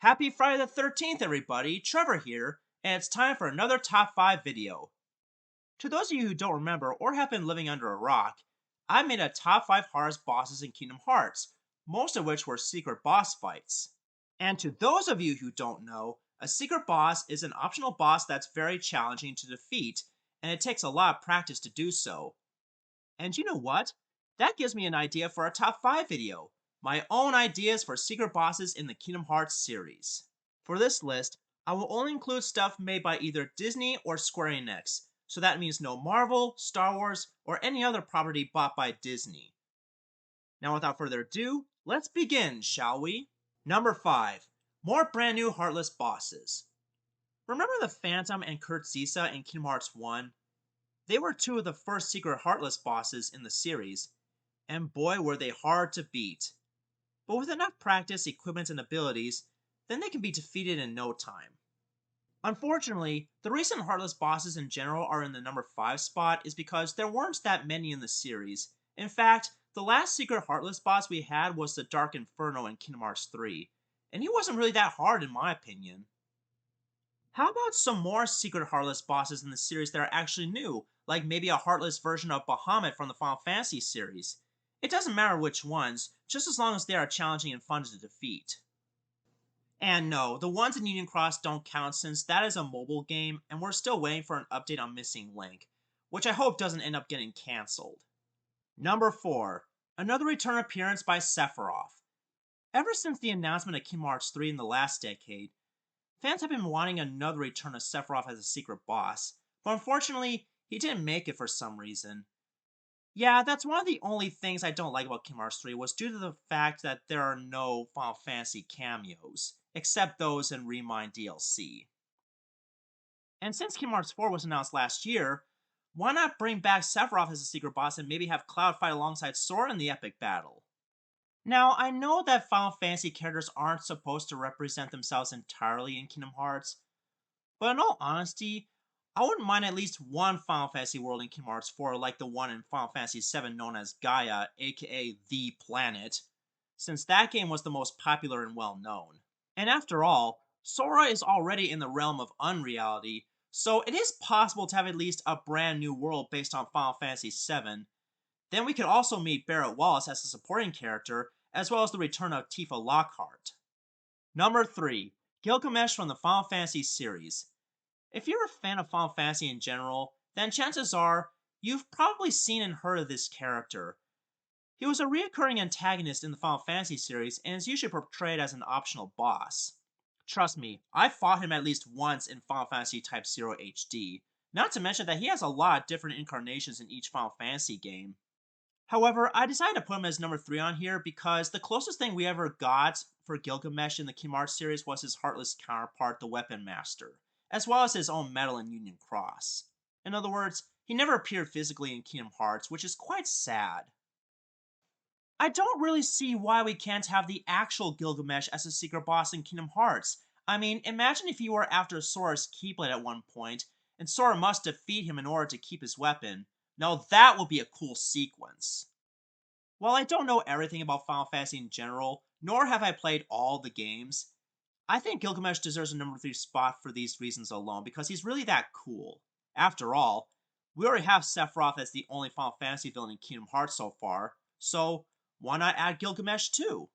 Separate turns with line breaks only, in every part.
Happy Friday the 13th, everybody! Trevor here, and it's time for another Top 5 video. To those of you who don't remember or have been living under a rock, I made a Top 5 hardest bosses in Kingdom Hearts, most of which were secret boss fights. And to those of you who don't know, a secret boss is an optional boss that's very challenging to defeat, and it takes a lot of practice to do so. And you know what? That gives me an idea for a Top 5 video. My own ideas for secret bosses in the Kingdom Hearts series. For this list, I will only include stuff made by either Disney or Square Enix, so that means no Marvel, Star Wars, or any other property bought by Disney. Now without further ado, let's begin, shall we? Number 5. More brand new Heartless bosses. Remember the Phantom and Kurtzisa in Kingdom Hearts 1? They were two of the first secret Heartless bosses in the series, and boy were they hard to beat. But with enough practice, equipment, and abilities, then they can be defeated in no time. Unfortunately, the recent Heartless bosses in general are in the number 5 spot is because there weren't that many in the series. In fact, the last secret Heartless boss we had was the Dark Inferno in Kingdom Hearts 3, and he wasn't really that hard in my opinion. How about some more secret Heartless bosses in the series that are actually new, like maybe a Heartless version of Bahamut from the Final Fantasy series? It doesn't matter which ones, just as long as they are challenging and fun to defeat. And no, the ones in Union Cross don't count since that is a mobile game and we're still waiting for an update on Missing Link, which I hope doesn't end up getting cancelled. Number 4. Another return appearance by Sephiroth. Ever since the announcement of Kingdom Hearts 3 in the last decade, fans have been wanting another return of Sephiroth as a secret boss, but unfortunately, he didn't make it for some reason. Yeah, that's one of the only things I don't like about Kingdom Hearts 3 was due to the fact that there are no Final Fantasy cameos, except those in Remind DLC. And since Kingdom Hearts 4 was announced last year, why not bring back Sephiroth as a secret boss and maybe have Cloud fight alongside Sora in the epic battle? Now, I know that Final Fantasy characters aren't supposed to represent themselves entirely in Kingdom Hearts, but in all honesty, I wouldn't mind at least one Final Fantasy world in Kingdom Hearts 4 like the one in Final Fantasy VII known as Gaia, aka The Planet, since that game was the most popular and well known. And after all, Sora is already in the realm of unreality, so it is possible to have at least a brand new world based on Final Fantasy VII. Then we could also meet Barrett Wallace as a supporting character, as well as the return of Tifa Lockhart. Number 3. Gilgamesh from the Final Fantasy series. If you're a fan of Final Fantasy in general, then chances are you've probably seen and heard of this character. He was a recurring antagonist in the Final Fantasy series and is usually portrayed as an optional boss. Trust me, I fought him at least once in Final Fantasy Type 0 HD, not to mention that he has a lot of different incarnations in each Final Fantasy game. However, I decided to put him as number 3 on here because the closest thing we ever got for Gilgamesh in the Kingdom Hearts series was his Heartless counterpart, the Weapon Master, as well as his own medal in Union Cross. In other words, he never appeared physically in Kingdom Hearts, which is quite sad. I don't really see why we can't have the actual Gilgamesh as a secret boss in Kingdom Hearts. I mean, imagine if you were after Sora's Keyblade at one point, and Sora must defeat him in order to keep his weapon. Now that would be a cool sequence. While I don't know everything about Final Fantasy in general, nor have I played all the games, I think Gilgamesh deserves a number 3 spot for these reasons alone, because he's really that cool. After all, we already have Sephiroth as the only Final Fantasy villain in Kingdom Hearts so far, so why not add Gilgamesh too?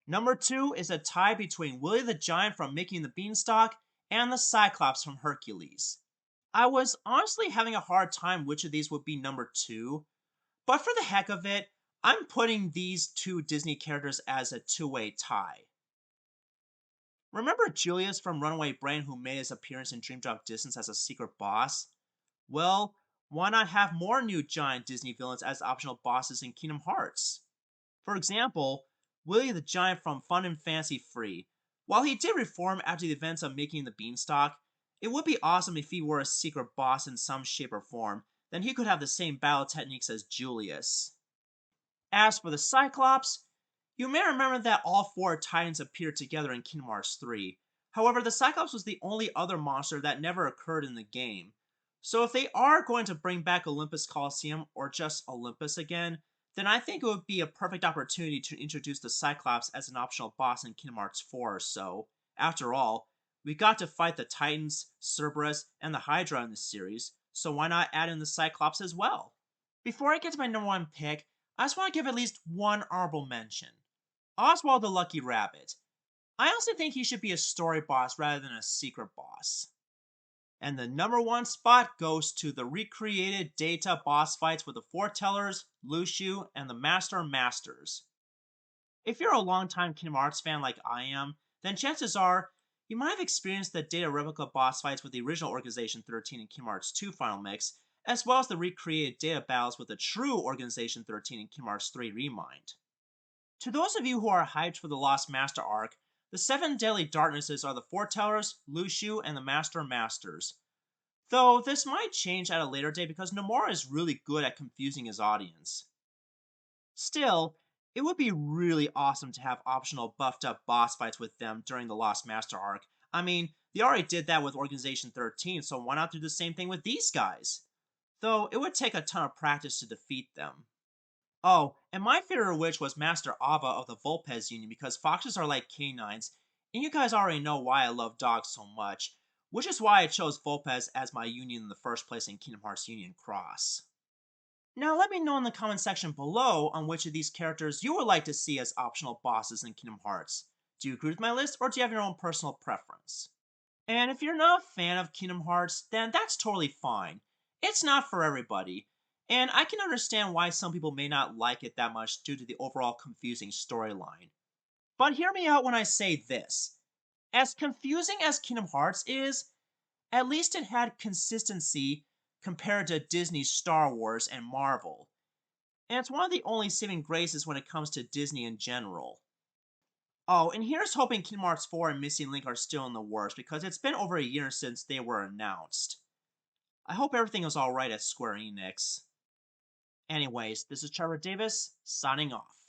Number 2 is a tie between Willie the Giant from Mickey and the Beanstalk and the Cyclops from Hercules. I was honestly having a hard time which of these would be number 2, but for the heck of it, I'm putting these two Disney characters as a two-way tie. Remember Julius from Runaway Brain who made his appearance in Dream Drop Distance as a secret boss? Well, why not have more new giant Disney villains as optional bosses in Kingdom Hearts? For example, Willie the Giant from Fun and Fancy Free. While he did reform after the events of Mickey and the Beanstalk, it would be awesome if he were a secret boss in some shape or form, then he could have the same battle techniques as Julius. As for the Cyclops, you may remember that all 4 Titans appeared together in Kingdom Hearts 3. However, the Cyclops was the only other monster that never occurred in the game. So if they are going to bring back Olympus Coliseum or just Olympus again, then I think it would be a perfect opportunity to introduce the Cyclops as an optional boss in Kingdom Hearts 4 or so, After all, we got to fight the Titans, Cerberus, and the Hydra in this series, so why not add in the Cyclops as well? Before I get to my number one pick, I just want to give at least one honorable mention. Oswald the Lucky Rabbit. I honestly think he should be a story boss rather than a secret boss. And the number one spot goes to the recreated Data boss fights with the Foretellers, Luciu, and the Master Masters. If you're a longtime Kingdom Hearts fan like I am, then chances are you might have experienced the Data replica boss fights with the original Organization 13 and Kingdom Hearts 2 Final Mix, as well as the recreated Data battles with the true Organization 13 and Kingdom Hearts 3 Remind. To those of you who are hyped for the Lost Master arc, the 7 Deadly Darknesses are the Foretellers, Luciu, and the Master Masters. Though this might change at a later date because Nomura is really good at confusing his audience. Still, it would be really awesome to have optional buffed up boss fights with them during the Lost Master arc. I mean, they already did that with Organization 13, so why not do the same thing with these guys? Though it would take a ton of practice to defeat them. Oh, and my favorite witch was Master Ava of the Volpez Union because foxes are like canines, and you guys already know why I love dogs so much, which is why I chose Volpez as my union in the first place in Kingdom Hearts Union Cross. Now let me know in the comment section below on which of these characters you would like to see as optional bosses in Kingdom Hearts. Do you agree with my list, or do you have your own personal preference? And if you're not a fan of Kingdom Hearts, then that's totally fine. It's not for everybody, and I can understand why some people may not like it that much due to the overall confusing storyline. But hear me out when I say this. As confusing as Kingdom Hearts is, at least it had consistency compared to Disney's Star Wars and Marvel. And it's one of the only saving graces when it comes to Disney in general. Oh, and here's hoping Kingdom Hearts 4 and Missing Link are still in the works because it's been over a year since they were announced. I hope everything is alright at Square Enix. Anyways, this is Trevor Davis, signing off.